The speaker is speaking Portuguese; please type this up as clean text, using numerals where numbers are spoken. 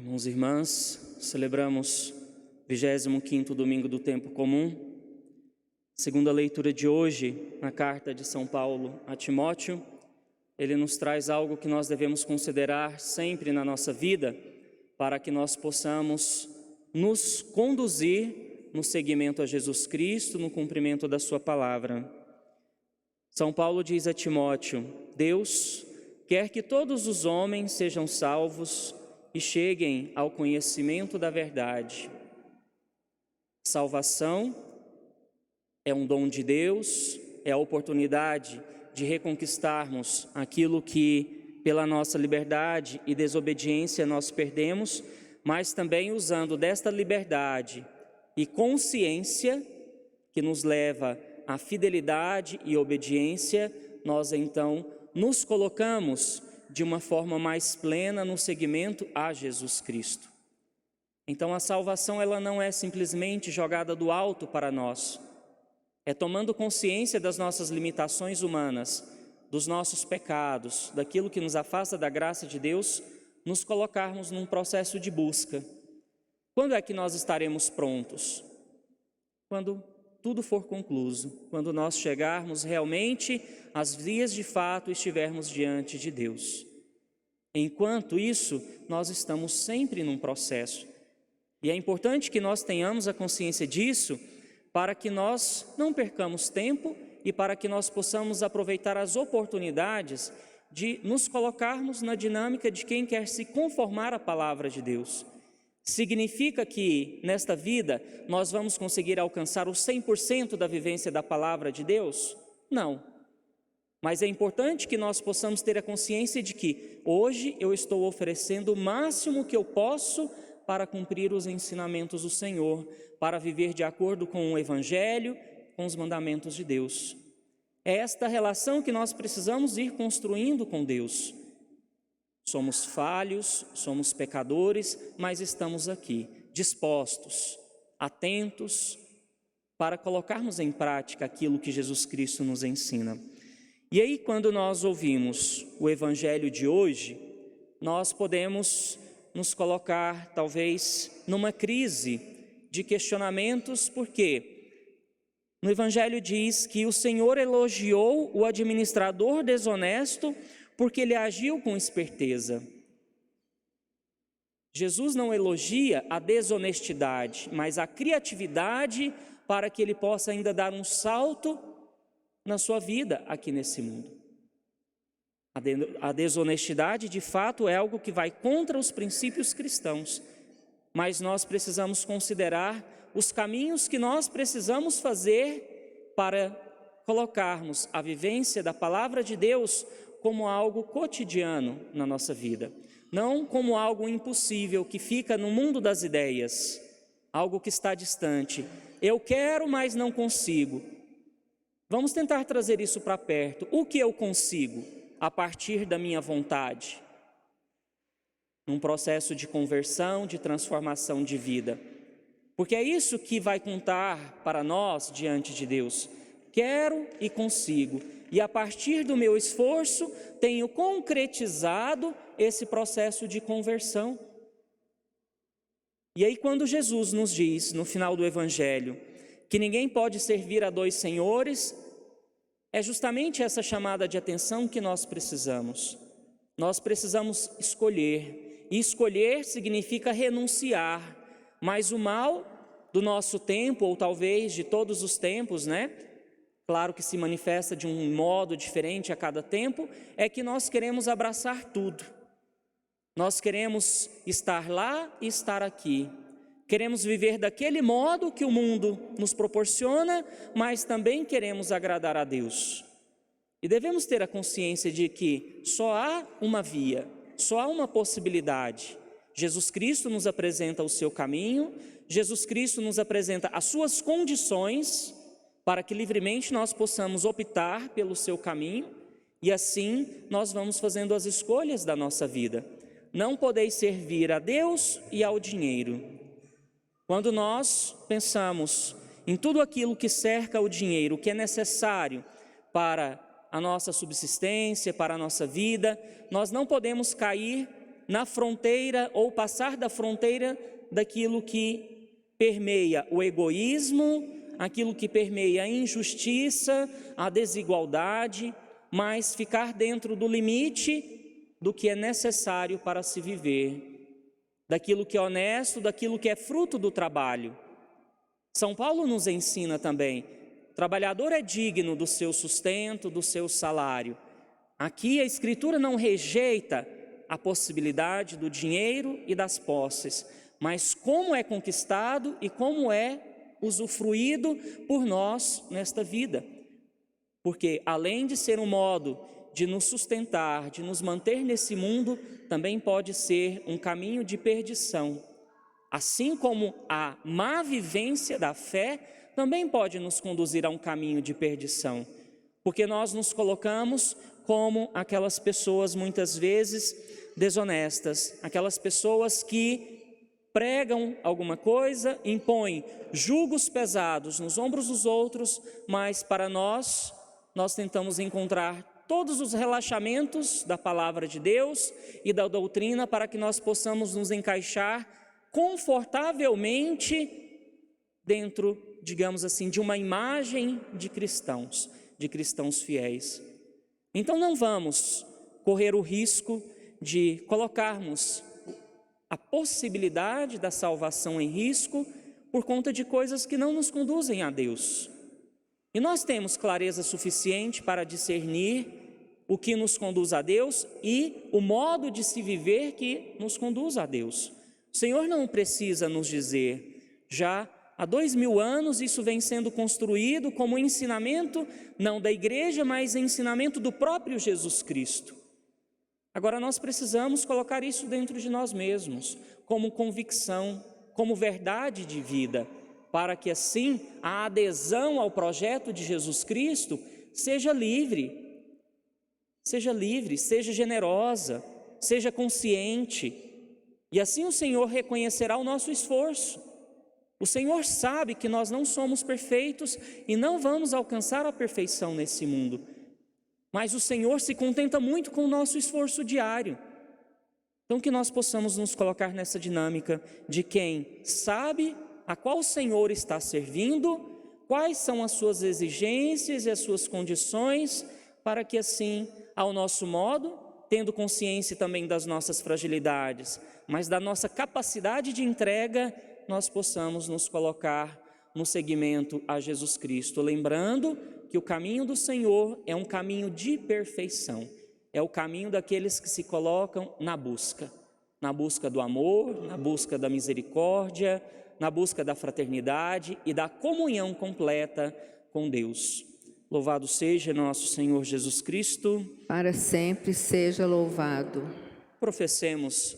Irmãos e irmãs, celebramos o 25º domingo do tempo comum. Segundo a leitura de hoje, na carta de São Paulo a Timóteo, ele nos traz algo que nós devemos considerar sempre na nossa vida, para que nós possamos nos conduzir no seguimento a Jesus Cristo, no cumprimento da sua palavra. São Paulo diz a Timóteo: Deus quer que todos os homens sejam salvos e cheguem ao conhecimento da verdade. Salvação é um dom de Deus, é a oportunidade de reconquistarmos aquilo que, pela nossa liberdade e desobediência, nós perdemos, mas também usando desta liberdade e consciência que nos leva à fidelidade e obediência, nós então nos colocamos de uma forma mais plena no seguimento a Jesus Cristo. Então a salvação ela não é simplesmente jogada do alto para nós, é tomando consciência das nossas limitações humanas, dos nossos pecados, daquilo que nos afasta da graça de Deus, nos colocarmos num processo de busca. Quando é que nós estaremos prontos? Quando tudo for concluído, quando nós chegarmos realmente às vias de fato e estivermos diante de Deus. Enquanto isso, nós estamos sempre num processo. E é importante que nós tenhamos a consciência disso, para que nós não percamos tempo e para que nós possamos aproveitar as oportunidades de nos colocarmos na dinâmica de quem quer se conformar à palavra de Deus. Significa que, nesta vida, nós vamos conseguir alcançar o 100% da vivência da palavra de Deus? Não. Mas é importante que nós possamos ter a consciência de que hoje eu estou oferecendo o máximo que eu posso para cumprir os ensinamentos do Senhor, para viver de acordo com o Evangelho, com os mandamentos de Deus. É esta relação que nós precisamos ir construindo com Deus. Somos falhos, somos pecadores, mas estamos aqui, dispostos, atentos, para colocarmos em prática aquilo que Jesus Cristo nos ensina. E aí, quando nós ouvimos o Evangelho de hoje, nós podemos nos colocar, talvez, numa crise de questionamentos, porque no Evangelho diz que o Senhor elogiou o administrador desonesto porque ele agiu com esperteza. Jesus não elogia a desonestidade, mas a criatividade para que ele possa ainda dar um salto na sua vida aqui nesse mundo. A desonestidade, de fato, é algo que vai contra os princípios cristãos, mas nós precisamos considerar os caminhos que nós precisamos fazer para colocarmos a vivência da palavra de Deus como algo cotidiano na nossa vida, não como algo impossível que fica no mundo das ideias, algo que está distante. Eu quero, mas não consigo. Vamos tentar trazer isso para perto. O que eu consigo a partir da minha vontade? Num processo de conversão, de transformação de vida. Porque é isso que vai contar para nós diante de Deus. Quero e consigo. E a partir do meu esforço, tenho concretizado esse processo de conversão. E aí quando Jesus nos diz, no final do Evangelho, que ninguém pode servir a dois senhores, é justamente essa chamada de atenção que nós precisamos. Nós precisamos escolher. E escolher significa renunciar. Mas o mal do nosso tempo, ou talvez de todos os tempos, claro que se manifesta de um modo diferente a cada tempo, é que nós queremos abraçar tudo. Nós queremos estar lá e estar aqui. Queremos viver daquele modo que o mundo nos proporciona, mas também queremos agradar a Deus. E devemos ter a consciência de que só há uma via, só há uma possibilidade. Jesus Cristo nos apresenta o seu caminho, Jesus Cristo nos apresenta as suas condições para que livremente nós possamos optar pelo seu caminho e assim nós vamos fazendo as escolhas da nossa vida. Não podeis servir a Deus e ao dinheiro. Quando nós pensamos em tudo aquilo que cerca o dinheiro, que é necessário para a nossa subsistência, para a nossa vida, nós não podemos cair na fronteira ou passar da fronteira daquilo que permeia o egoísmo, aquilo que permeia a injustiça, a desigualdade, mas ficar dentro do limite do que é necessário para se viver, daquilo que é honesto, daquilo que é fruto do trabalho. São Paulo nos ensina também: o trabalhador é digno do seu sustento, do seu salário. Aqui a Escritura não rejeita a possibilidade do dinheiro e das posses, mas como é conquistado e como é usufruído por nós nesta vida. Porque além de ser um modo de nos sustentar, de nos manter nesse mundo, também pode ser um caminho de perdição. Assim como a má vivência da fé também pode nos conduzir a um caminho de perdição, porque nós nos colocamos como aquelas pessoas muitas vezes desonestas, aquelas pessoas que pregam alguma coisa, impõem julgos pesados nos ombros dos outros, mas para nós tentamos encontrar todos os relaxamentos da palavra de Deus e da doutrina para que nós possamos nos encaixar confortavelmente dentro, digamos assim, de uma imagem de cristãos fiéis. Então não vamos correr o risco de colocarmos a possibilidade da salvação em risco por conta de coisas que não nos conduzem a Deus. E nós temos clareza suficiente para discernir o que nos conduz a Deus e o modo de se viver que nos conduz a Deus. O Senhor não precisa nos dizer. Já há 2000 anos isso vem sendo construído como ensinamento, não da igreja, mas ensinamento do próprio Jesus Cristo. Agora nós precisamos colocar isso dentro de nós mesmos, como convicção, como verdade de vida, para que assim a adesão ao projeto de Jesus Cristo seja livre, seja generosa, seja consciente. E assim o Senhor reconhecerá o nosso esforço. O Senhor sabe que nós não somos perfeitos e não vamos alcançar a perfeição nesse mundo. Mas o Senhor se contenta muito com o nosso esforço diário. Então que nós possamos nos colocar nessa dinâmica de quem sabe a qual o Senhor está servindo, quais são as suas exigências e as suas condições, para que assim, ao nosso modo, tendo consciência também das nossas fragilidades, mas da nossa capacidade de entrega, nós possamos nos colocar no seguimento a Jesus Cristo, lembrando que o caminho do Senhor é um caminho de perfeição, é o caminho daqueles que se colocam na busca do amor, na busca da misericórdia, na busca da fraternidade e da comunhão completa com Deus. Louvado seja nosso Senhor Jesus Cristo. Para sempre seja louvado. Professemos